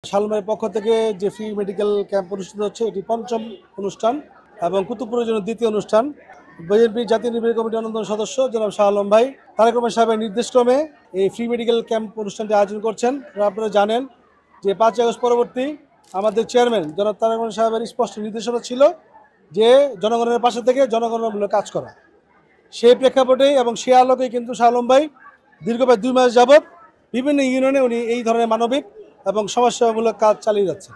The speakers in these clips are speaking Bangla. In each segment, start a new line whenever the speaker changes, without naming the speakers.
শালমের পক্ষ থেকে যে ফ্রি মেডিকেল ক্যাম্প অনুষ্ঠিত হচ্ছে এটি পঞ্চম অনুষ্ঠান এবং কুতুবপুরের জন্য দ্বিতীয় অনুষ্ঠান। বিএনপি জাতীয় নির্বাহী কমিটির অন্যতম সদস্য জনাব শাহ আলম ভাই তারেক রহমান সাহেবের নির্দেশক্রমে এই ফ্রি মেডিকেল ক্যাম্প অনুষ্ঠানটি আয়োজন করছেন। আপনারা জানেন যে 5 আগস্ট পরবর্তী আমাদের চেয়ারম্যান জনাব তারেক রহমান সাহেবের স্পষ্ট নির্দেশনা ছিল যে জনগণের পাশে থেকে জনগণের কাজ করা। সেই প্রেক্ষাপটেই এবং সে আলোকেই কিন্তু শাহ আলম ভাই দীর্ঘ প্রায় 2 মাস যাবৎ বিভিন্ন ইউনিয়নে উনি এই ধরনের মানবিক এবং সমাজসেবামূলক কাজ চালিয়ে যাচ্ছে।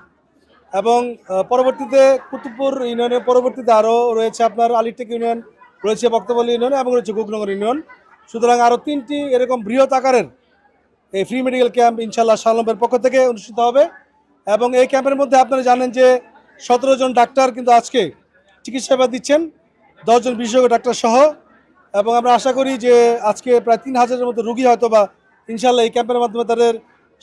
এবং পরবর্তীতে কুতুবপুর ইউনিয়নের পরবর্তীতে আরও রয়েছে আপনার আলিটেক ইউনিয়ন, রয়েছে বক্তবলী ইউনিয়ন এবং রয়েছে গোকনগর ইউনিয়ন। সুতরাং আরও 3টি এরকম বৃহৎ আকারের এই ফ্রি মেডিকেল ক্যাম্প ইনশাআল্লাহ শাহ আলমের পক্ষ থেকে অনুষ্ঠিত হবে। এবং এই ক্যাম্পের মধ্যে আপনারা জানেন যে 17 জন ডাক্তার কিন্তু আজকে চিকিৎসা সেবা দিচ্ছেন, 10 জন বিশেষজ্ঞ ডাক্তার সহ। এবং আমরা আশা করি যে আজকে প্রায় 3000-এর মতো রুগী হয়তো বা ইনশাআল্লাহ এই ক্যাম্পের মাধ্যমে তাদের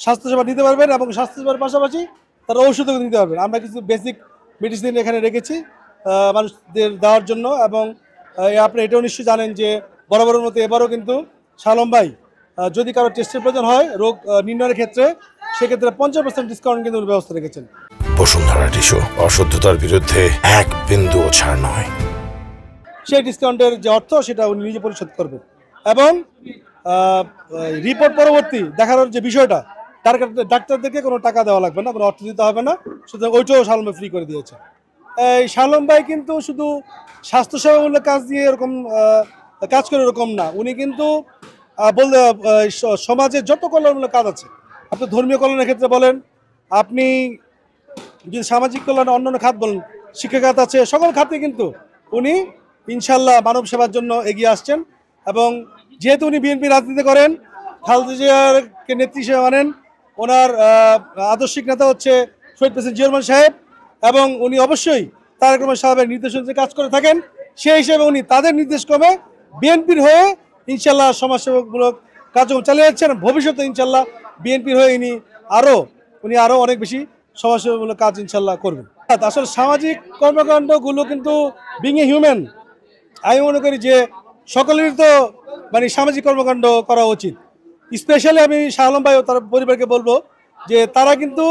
স্বাস্থ্যসেবা নিতে পারবেন এবং স্বাস্থ্যসেবার পাশাপাশি তারা ওষুধও নিতে পারবেন। আমরা কিছু বেসিক মেডিসিন এখানে রেখেছি মানুষদের দেওয়ার জন্য। এবং আপনি এটাও নিশ্চয়ই জানেন যে বরাবরের মতো এবারও কিন্তু শাহ আলম ভাই যদি কারো টেস্টের প্রয়োজন হয় রোগ নির্ণয়ের ক্ষেত্রে, সেক্ষেত্রে 50% ডিসকাউন্ট কিন্তু ব্যবস্থা রেখেছেন।
বসুন্ধরা টিস্যু, অশুদ্ধতার বিরুদ্ধে এক বিন্দুও ছাড় নয়।
সেই ডিসকাউন্টের যে অর্থ সেটা উনি নিজে পরিশোধ করবেন। এবং রিপোর্ট পরবর্তী দেখানোর যে বিষয়টা, ডাক্তারদেরকে কোনো টাকা দেওয়া লাগবে না, কোনো অর্থ দিতে হবে না, সুতরাং ওইটাও শাহ আলম ভাই ফ্রি করে দিয়েছে। এই শাহ আলম ভাই কিন্তু শুধু স্বাস্থ্যসেবামূলক কাজ দিয়ে এরকম কাজ করে এরকম না, উনি কিন্তু বলতে সমাজের যত কল্যাণমূলক কাজ আছে, আপনি ধর্মীয় কল্যাণের ক্ষেত্রে বলেন, আপনি যদি সামাজিক কল্যাণে অন্যান্য খাত বলেন, শিক্ষা খাত আছে, সকল খাতে কিন্তু উনি ইনশাল্লাহ মানব সেবার জন্য এগিয়ে আসছেন। এবং যেহেতু উনি বিএনপি রাজনীতি করেন, খালেদা জিয়াকে নেত্রী হিসেবে মানেন, ওনার আদর্শিক নেতা হচ্ছে শহীদ প্রেসিডেন্ট জিয়া রহমান সাহেব, এবং উনি অবশ্যই তারেক রহমান সাহেবের নির্দেশনা কাজ করে থাকেন। সেই হিসেবে উনি তাদের নির্দেশক্রমে বিএনপির হয়ে ইনশাল্লাহ সমাজসেবামূলক কার্যক্রম চালিয়ে যাচ্ছেন। ভবিষ্যতে ইনশাল্লাহ বিএনপির হয়ে উনি আরও অনেক বেশি সমাজসেবামূলক কাজ ইনশাল্লাহ করবেন। আসলে সামাজিক কর্মকাণ্ডগুলো কিন্তু বিং এ হিউম্যান, আমি মনে করি যে সকলেরই তো সামাজিক কর্মকাণ্ড করা উচিত। স্পেশালি আমি শাহ আলম ভাই ও তার পরিবারকে বলবো যে তারা কিন্তু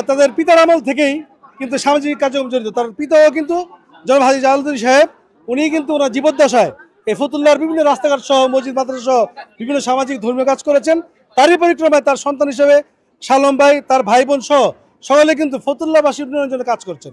তাদের পিতার আমল থেকেই কিন্তু সামাজিক কার্যক্রম জড়িত। তার পিতাও কিন্তু জনাব হাজী জালালউদ্দিন সাহেব, উনি কিন্তু ওনার জীবদ্দশায় এই ফতুল্লার বিভিন্ন রাস্তাঘাট সহ মসজিদ মাদ্রাসা সহ বিভিন্ন সামাজিক ধর্মীয় কাজ করেছেন। তারই পরিক্রমায় তার সন্তান হিসেবে শাহ আলম ভাই, তার ভাই বোন সহ সকলে কিন্তু ফতুল্লাবাসীর উন্নয়নের জন্য কাজ করছেন।